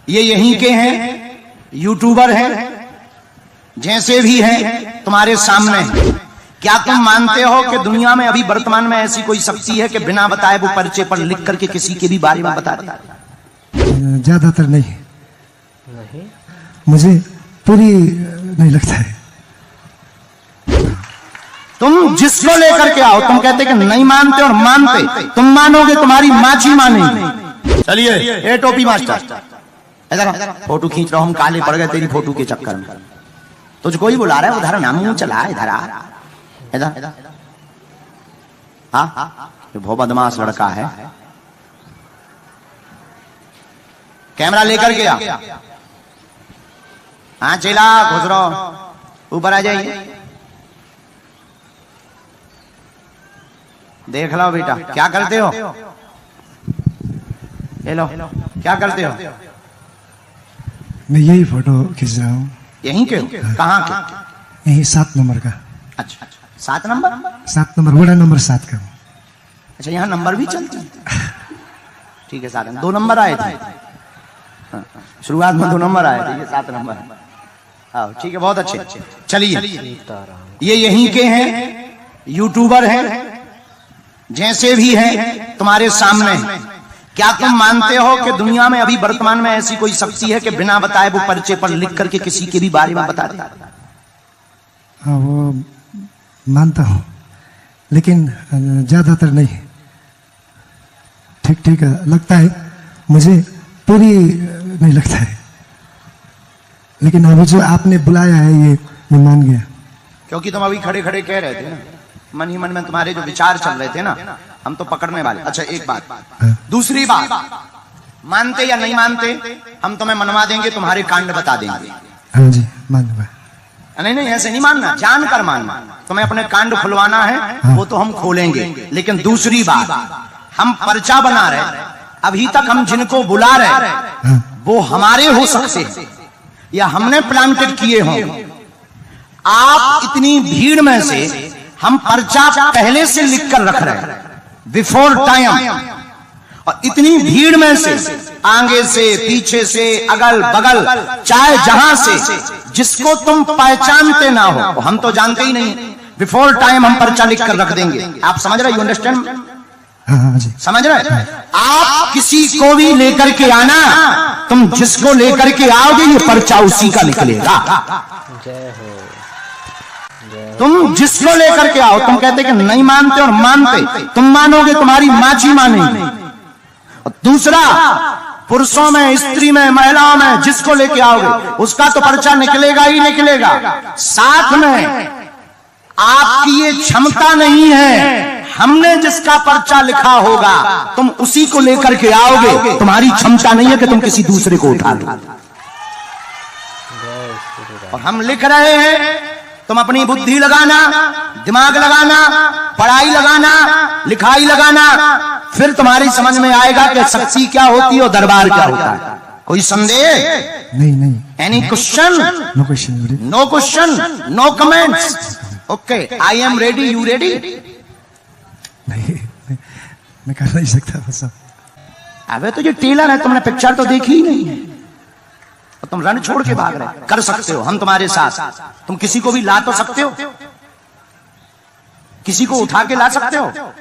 ये यहीं के हैं, यूट्यूबर हैं, जैसे भी हैं तुम्हारे सामने हैं। क्या तुम मानते हो कि दुनिया में अभी वर्तमान में ऐसी कोई शक्ति है कि बिना बताए वो पर्चे पर लिख करके किसी के भी बारे में बता दे? ज्यादातर नहीं, मुझे पूरी नहीं लगता है। तुम जिसको लेकर के आओ, तुम कहते कि नहीं मानते और मानते, तुम मानोगे तुम्हारी माची मानेगी। चलिए ए टोपी मास्टर, इधर फोटो खींच रहा हूं, हम काले पड़ गए तेरी फोटो के चक्कर में। तुझको ही बुला रहा है, उधर नाम मुंह चला, इधर आ, इधर। हाँ, ये बहुत बदमाश लड़का है। कैमरा लेकर के आ। हाँ चला, घुस रहो, ऊपर आ जाइए। देख लो बेटा, क्या करते हो? ये लो, क्या करते हो? मैं यही फोटो खींच रहा हूँ। यहीं के? कहाँ के? यही 7 नंबर का। अच्छा, 7 नंबर? 7 नंबर, बड़ा नंबर 7 का। अच्छा, यहाँ नंबर भी चलते हैं? ठीक है, 7 2 नंबर आए थे शुरुआत में, 2 नंबर आए थे, ये 7 नंबर। हाँ ठीक है, बहुत अच्छे। चलिए, ये यहीं के हैं, यूट्यूबर हैं, जैसे भी हैं तुम्हारे सामने हैं। क्या तुम मानते हो कि दुनिया में अभी वर्तमान में ऐसी कोई शक्ति है कि बिना बताए वो पर्चे पर लिख करके किसी के भी बारे में बता दे? हाँ, वो मानता हूँ, लेकिन ज्यादातर नहीं। ठीक ठीक लगता है, मुझे पूरी नहीं लगता है। लेकिन अभी जो आपने बुलाया है, ये मैं मान गया। क्योंकि तुम अभी खड़े खड़े कह रहे थे ना, मन ही मन में तुम्हारे जो विचार चल रहे थे ना, हम तो पकड़ने वाले। अच्छा एक बात, दूसरी बात, मानते या नहीं मानते, हम तुम्हें मनवा देंगे, तुम्हारे कांड बता देंगे। हाँ जी, मानूंगा। नहीं नहीं, ऐसे नहीं मानना, जानकर मानना। तुम्हें अपने कांड खुलवाना है, हाँ। वो तो हम खोलेंगे। लेकिन दूसरी बात, हम पर्चा बना रहे, अभी तक हम जिनको बुला रहे, हाँ। वो हमारे हो सकते हैं या हमने प्लांटेड किए हों। आप इतनी भीड़ में से हम पर्चा पहले से लिख कर रख रहे हैं, बिफोर टाइम, और इतनी भीड़ में से आगे से, पीछे से, अगल बगल, चाहे जहां से, जिसको तुम पहचानते ना हो, हम तो जानते ही नहीं, बिफोर टाइम हम पर्चा लिख कर रख देंगे। आप समझ रहे? You understand? हाँ जी, समझ रहे? आप किसी को भी लेकर के आना, तुम जिसको लेकर के आओगे ये पर्चा उसी का निकलेगा। तुम जिसको लेकर के आओ, तुम कहते कि नहीं मानते और मानते, तुम मानोगे तुम्हारी माची मानेगी। और दूसरा, पुरुषों में, स्त्री में, महिलाओं में, जिसको लेके आओगे उसका तो पर्चा निकलेगा ही निकलेगा। साथ में आपकी ये क्षमता नहीं है, हमने जिसका पर्चा लिखा होगा तुम उसी को लेकर के आओगे। तुम्हारी क्षमता नहीं है कि तुम किसी दूसरे को उठा लो। और हम लिख रहे हैं, तुम अपनी बुद्धि लगाना, दिमाग लगाना, पढ़ाई लगाना, लिखाई लगाना, फिर तुम्हारी समझ में आएगा कि शक्ति क्या होती है और दरबार क्या होता है। कोई संदेह? नहीं नहीं। Any question? No question. No question, no comments. Okay, I am ready, you ready? नहीं, मैं कर नहीं सकता बस। अबे तो ये टेलर है, तुमने पिक्चर तो देखी ही नहीं है, तुम रन छोड़ के भाग रहे। कर सकते हो, हम तुम्हारे साथ। तुम किसी को भी ला तो सकते हो, किसी को उठा के ला सकते हो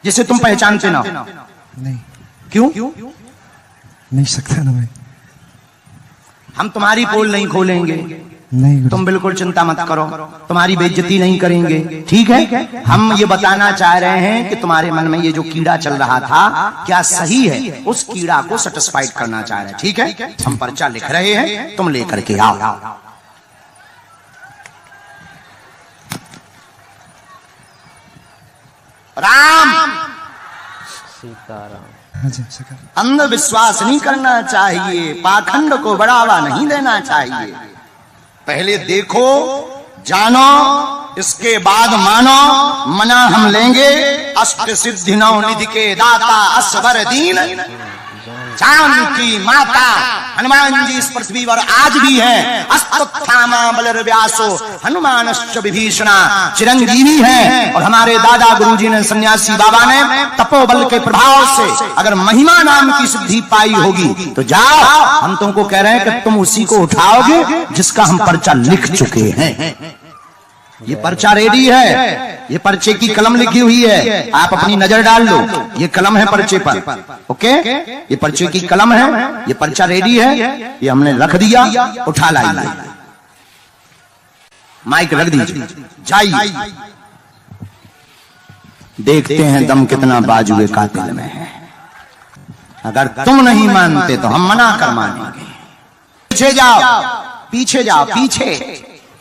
जिसे तुम पहचानते ना हो। नहीं। क्यों? नहीं सकता ना मैं। हम तुम्हारी पोल नहीं खोलेंगे, नहीं, तुम बिल्कुल चिंता मत करो, तुम्हारी बेइज्जती नहीं करेंगे, ठीक है? हम ये बताना चाह रहे हैं कि तुम्हारे मन में ये जो कीड़ा चल रहा था क्या सही है, उस कीड़ा को सेटिस्फाइड करना चाह रहे हैं, ठीक है? हम पर्चा लिख रहे हैं, तुम लेकर के आओ। राम सीताराम। अंधविश्वास नहीं करना चाहिए, पाखंड को बढ़ावा नहीं देना चाहिए। पहले देखो, जानो, इसके बाद मानो। मना हम लेंगे, अष्ट सिद्धि नौ निधि के दाता असवर दीन। जानकी माता हनुमान जी इस पृथ्वी पर आज भी हैं। अस्तुत्थामा बलर्व्यासो हनुमानश्च विभीषणा चिरंजीवी हैं। और हमारे दादा गुरुजी ने, सन्यासी बाबा ने तपोबल के प्रभाव से अगर महिमा नाम की सिद्धि पाई होगी तो जाओ, हम तुमको कह रहे हैं कि तुम उसी को उठाओगे जिसका हम पर्चा लिख चुके हैं। ये पर्चा रेडी है, ये पर्चे की कलम लिखी हुई है, आप अपनी नजर डाल लो, ये कलम है पर्चे पर। ओके, ये पर्चे की कलम है, ये पर्चा रेडी है, ये हमने रख दिया, उठा लाइए, माइक रख दीजिए, जाइए देखते हैं दम कितना बाजुए कातिल में है। अगर तुम नहीं मानते तो हम मना कर मानेंगे। पीछे जाओ, पीछे जाओ, पीछे,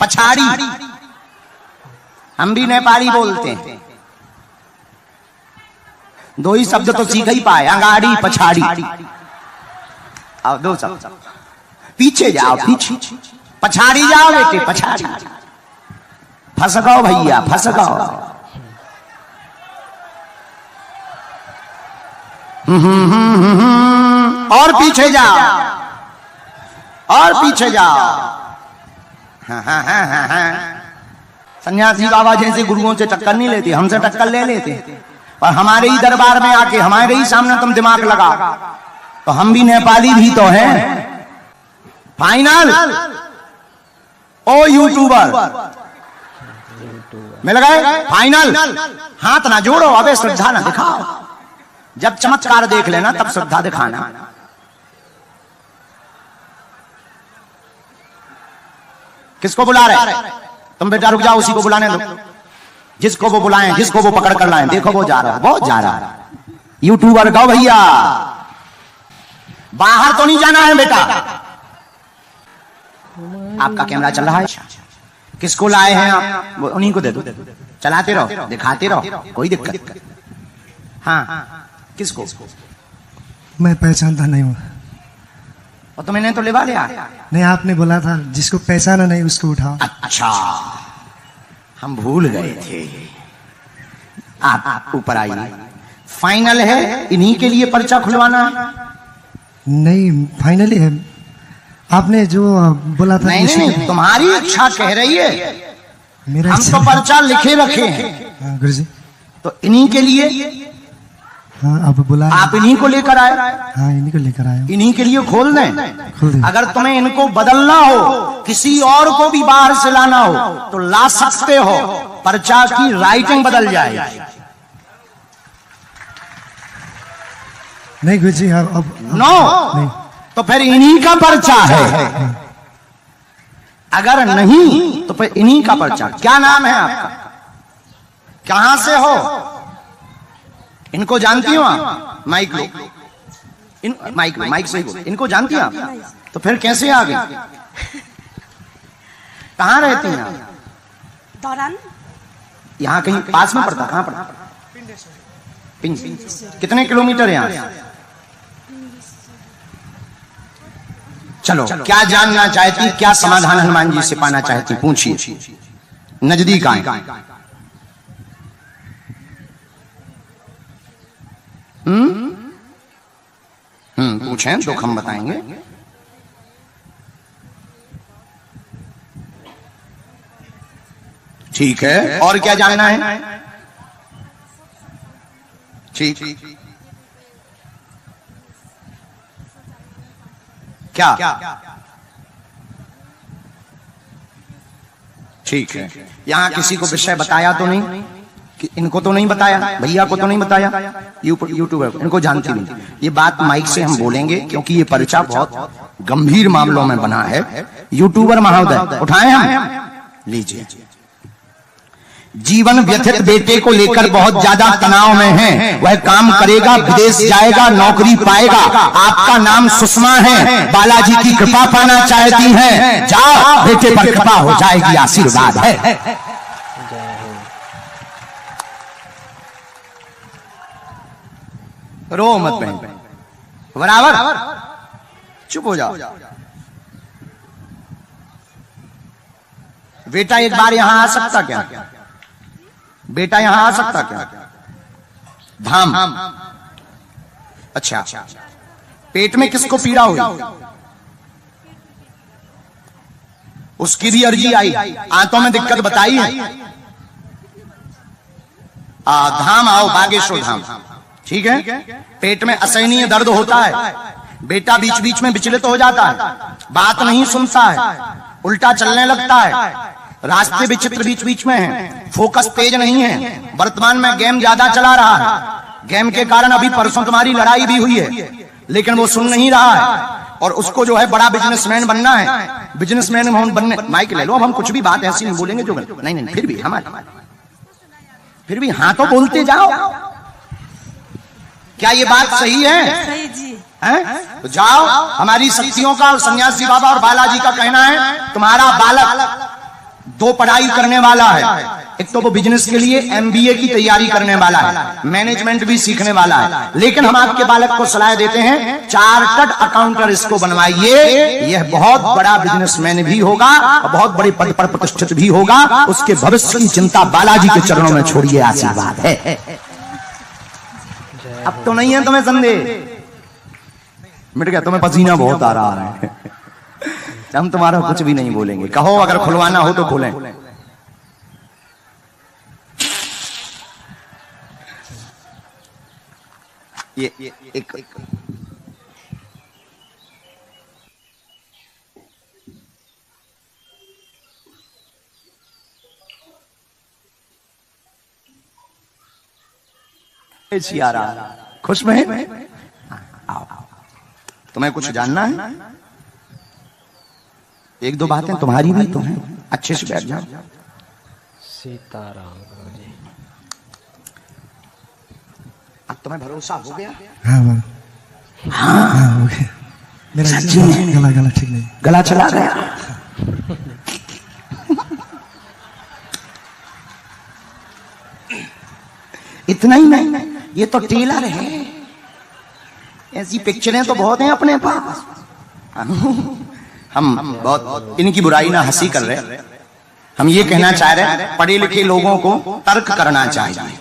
पछाड़ी, हम भी नेपाली बोलते हैं, दो ही शब्द तो सीख ही पाए, अगाड़ी पछाड़ी। आओ दो शब्द, पीछे जाओ, पीछे, पछाड़ी जाओ बेटे, पछाड़ी, फंस गओ भैया, फंस गओ। और पीछे जाओ, और पीछे जाओ। सन्यासी बाबा जैसे गुरुओं से टक्कर नहीं लेते, हमसे टक्कर ले लेते, और हमारे ही दरबार में आके हमारे ही सामने तुम दिमाग लगा, तो हम भी नेपाली भी तो हैं। फाइनल ओ यूट्यूबर मिल गए, फाइनल। हाथ ना जोड़ो, अबे श्रद्धा ना दिखाओ, जब चमत्कार देख लेना तब श्रद्धा दिखाना। किसको बुला रहे? तुम बेटा रुक जाओ, उसी को बुलाने दो, जिसको वो बुलाएं, जिसको वो पकड़ कर लाएं। देखो वो जा रहा है, वो जा रहा है। यूट्यूबर गाओ भैया, बाहर तो नहीं जाना है बेटा। आपका कैमरा चल रहा है, किसको लाए हैं आप? वो उन्हीं को दे दो, चलाते रहो, दिखाते रहो, कोई दिक्कत। हाँ, किसको? मैं पहचानता नहीं हूँ। और तो मैंने तो लेवा लिया। नहीं, आपने बोला था जिसको पहचाना नहीं उसको उठाओ। अच्छा, हम भूल गए थे। आप ऊपर आइए। फाइनल है, इन्हीं के लिए पर्चा खुलवाना है? नहीं, फाइनली है। आपने जो बोला था, नहीं, नहीं, तुम्हारी इच्छा कह रही है, मेरा हम तो पर्चा लिखे रखे हैं। गुरुजी, तो इन्हीं के लिए, हाँ, अब बुला, आप इन्हीं को लेकर आए। हाँ, इन्हीं को लेकर आए, इन्हीं के लिए खोल दें। खोल दें। अगर तुम्हें इनको बदलना हो, किसी और को भी बाहर से लाना हो तो ला सकते हो, पर्चा की राइटिंग बदल जाएगी। नहीं गुरुजी, अब नो, नहीं। तो फिर इन्हीं का पर्चा है। अगर नहीं तो फिर इन्हीं का पर्चा। क्या नाम है आपका? कहां से हो? इनको जानती हो आप? माइक लो, माइक से ही बोलो। इनको जानती हैं आप? तो फिर कैसे आ गई? कहाँ रहती हैं आप? दौरान यहाँ कहीं पास में पड़ता? कहाँ पड़ता? पिंड। कितने किलोमीटर है यहाँ? चलो, क्या जानना चाहती, क्या समाधान हनुमान जी से पाना चाहती, पूछिए। नजदीक आए। पूछें, दुख हम बताएंगे। ठीक है, और क्या जानना है? ठीक, क्या? ठीक है। यहाँ किसी को विषय बताया तो नहीं? कि इनको तो नहीं बताया, भैया को तो नहीं बताया, यूट्यूबर इनको जानती नहीं। ये बात माइक से हम बोलेंगे क्योंकि ये पर्चा बहुत गंभीर मामलों में बना है। यूट्यूबर महोदय उठाएं हम, लीजिए। जीवन व्यथित बेटे को लेकर बहुत ज्यादा तनाव में है। वह काम करेगा, विदेश जाएगा, नौकरी पाएगा। आपका नाम सुषमा है, बालाजी की कृपा पाना चाहती हैं। जाओ, बेटे पर कृपा हो जाएगी, आशीर्वाद है। रो मत बहन, बराबर, चुप हो जाओ। बेटा एक बार यहां आ सकता क्या? बेटा यहां आ सकता क्या? धाम, अच्छा, पेट में किसको पीड़ा हुई, उसकी भी अर्जी आई। आंतों में दिक्कत बताई है, धाम आओ बागेश्वर धाम, ठीक है। पेट में असहनीय दर्द होता है, बेटा बीच बीच में विचलित हो जाता है, बात नहीं सुनता है, उल्टा चलने लगता है, रास्ते विचित्र बीच बीच में हैं, फोकस तेज नहीं है, वर्तमान में गेम ज्यादा चला रहा है, गेम के कारण अभी परसों तुम्हारी लड़ाई भी हुई है, लेकिन वो सुन नहीं रहा है, और उसको जो है बड़ा बिजनेसमैन बनना है, बिजनेसमैन बनने। माइक ले लो, अब हम कुछ भी बात ऐसी नहीं बोलेंगे जो नहीं, फिर भी फिर भी हाँ तो बोलते जाओ। क्या ये बात सही है? सही जी हैं? तो जाओ, हमारी शक्तियों का और सन्यासी बाबा और बालाजी का कहना है तुम्हारा बालक 2 पढ़ाई करने वाला है, एक तो वो बिजनेस के लिए MBA की तैयारी करने वाला है, मैनेजमेंट भी सीखने वाला है, लेकिन हम आपके बालक को सलाह देते हैं चार्टर्ड अकाउंटर इसको बनवाइए, यह बहुत बड़ा बिजनेसमैन भी होगा और बहुत बड़े पद पर प्रतिष्ठित भी होगा, उसके भविष्य की चिंता बालाजी के चरणों में छोड़िए, आशीर्वाद है। अब तो नहीं है तुम्हें संदेह, मिट गया, तुम्हें पसीना बहुत आ रहा है, हम तुम्हारा कुछ भी नहीं बोलेंगे, कहो अगर खुलवाना हो तो खुलें। ये एक सियारा खुश में आओ, तुम्हें कुछ जानना है? 1-2 बातें तुम्हारी भी तो हैं, अच्छे से बैठ जाओ। सीताराम जी, अब तुम्हें भरोसा हो गया? हाँ हो गया। मेरा गला ठीक नहीं, गला चला गया। इतना ही नहीं, ये तो टेलर है, ऐसी पिक्चरें तो बहुत हैं अपने पास। हम बहुत इनकी बुराई ना हंसी कर रहे, हम ये कहना चाह रहे पढ़े लिखे लोगों को तर्क करना चाहिए,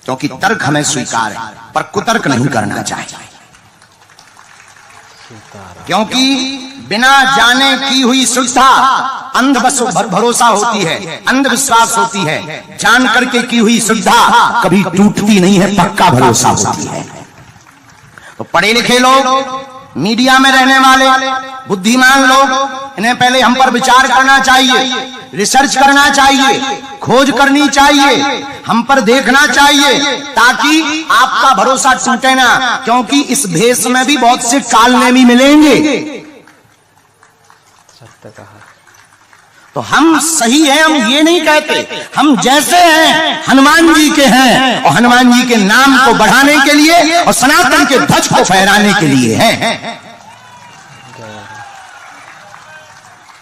क्योंकि तर्क हमें स्वीकार है, पर कुतर्क नहीं करना चाहिए, क्योंकि बिना जाने की हुई श्रद्धा अंध भरोसा होती है, अंधविश्वास होती है, जान करके की हुई श्रद्धा कभी टूटती नहीं है, पक्का भरोसा होती है। तो पढ़े लिखे लोग, मीडिया में रहने वाले बुद्धिमान लोग, इन्हें पहले हम पर विचार करना चाहिए, रिसर्च करना चाहिए, खोज करनी चाहिए, हम पर देखना चाहिए, ताकि आपका भरोसा टूटे ना, क्योंकि इस भेष में भी बहुत से कालने भी मिलेंगे। सत्य कहा। तो हम सही हैं, हम ये नहीं कहते, हम जैसे हैं हनुमान जी के हैं, और हनुमान जी के नाम को बढ़ाने के लिए और सनातन के ध्वज को फहराने के लिए हैं।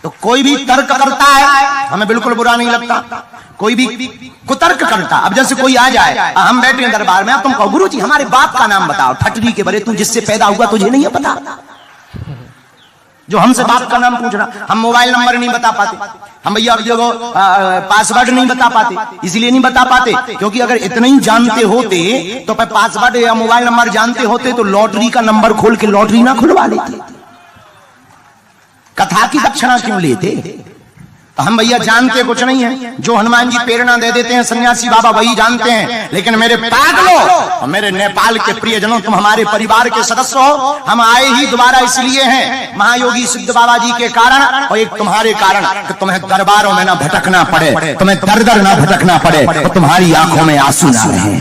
तो कोई भी तर्क करता है हमें बिल्कुल बुरा नहीं लगता, कोई भी कुतर्क करता। अब जैसे कोई आ जाए, हम बैठे हैं दरबार में, तुम कहो गुरुजी हमारे बाप का नाम बताओ, ठटरी के बरे तू जिससे पैदा हुआ तुझे नहीं है पता, जो हमसे बाप का नाम पूछना, हम मोबाइल नंबर नहीं बता पाते, हम भैया देखो पासवर्ड नहीं बता पाते, इसलिए नहीं बता पाते क्योंकि अगर इतना ही जानते होते तो पासवर्ड या मोबाइल नंबर जानते होते तो लॉटरी का नंबर खोल के लॉटरी ना खुलवा लेते, कथा की दक्षिणा क्यों लेते। तो हम भैया जानते कुछ नहीं है, जो हनुमान जी प्रेरणा दे देते हैं सन्यासी बाबा वही जानते हैं। लेकिन मेरे पागलों और मेरे नेपाल के प्रियजनों, तुम हमारे परिवार के सदस्य हो, हम आए ही दोबारा इसलिए हैं महायोगी सिद्ध बाबा जी के कारण, और एक तुम्हारे कारण कि तुम्हें दरबारों में ना भटकना पड़े, तुम्हें दर दर ना भटकना पड़े, और तुम्हारी आंखों में आंसू ना रहे।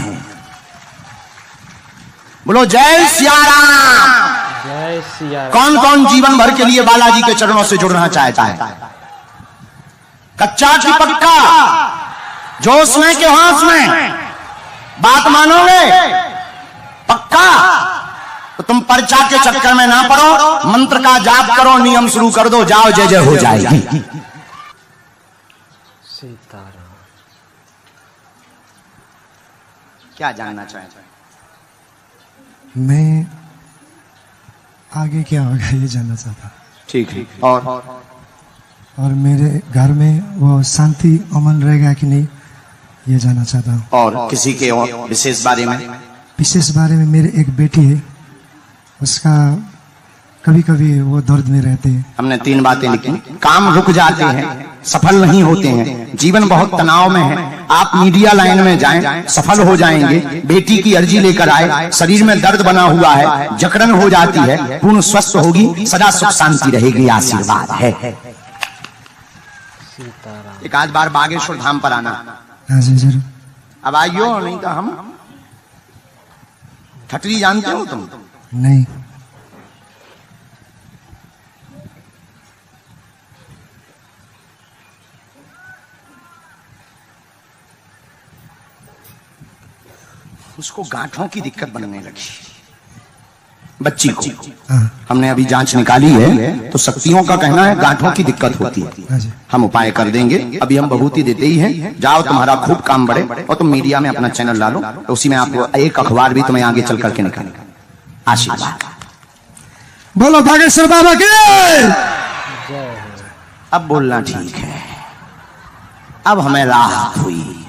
बोलो जय सिया राम। जय सिया राम। कौन कौन जीवन भर के लिए बालाजी के चरणों से जुड़ना चाहता है? कच्चा की पक्का, जोश में के होश में, बात मानोगे पक्का? तो तुम पर्चा के चक्कर में ना पड़ो, मंत्र का जाप करो, नियम शुरू कर दो, जाओ जय जय हो जाएगी। सीताराम। क्या जानना चाहते हैं? मैं आगे क्या होगा ये जानना चाहता, ठीक है। और मेरे घर में वो शांति अमन रहेगा कि नहीं ये जानना चाहता हूँ। और किसी के और विशेष बारे में? विशेष बारे में मेरे एक बेटी है, उसका कभी कभी वो दर्द में रहते हैं। हमने 3 बातें लिखी। काम रुक जाते हैं, सफल नहीं होते हैं, जीवन बहुत तनाव में है, आप मीडिया लाइन में जाएं, सफल हो जाएंगे। बेटी की अर्जी लेकर आए, शरीर में दर्द बना हुआ है, जकड़न हो जाती है, पूर्ण स्वस्थ होगी, सदा सुख शांति रहेगी, आशीर्वाद है। सीताराम। एक आध बार बागेश्वर धाम पर आना। हाँ जी जरूर। अब आइयो, नहीं तो हम ठटरी जानते हो तुम? नहीं। उसको गांठों की दिक्कत बनने लगी, बच्ची को। हाँ हमने अभी जांच निकाली है तो शक्तियों का कहना है गांठों की दिक्कत होती है। हाँ जी। हम उपाय कर देंगे, अभी हम बभूति देते ही हैं। जाओ, तुम्हारा खूब काम बढ़े और तुम मीडिया में अपना चैनल डालो, तो उसी में आपको एक अखबार भी तुम्हें आगे चल करके निकालेगा। आशीर्वाद। बोलो बागेश्वर बाबा की। अब बोलना ठीक है। अब हमें राहत हुई,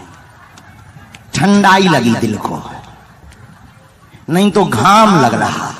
ठंडाई लगी दिल को, नहीं तो घाम लग रहा था।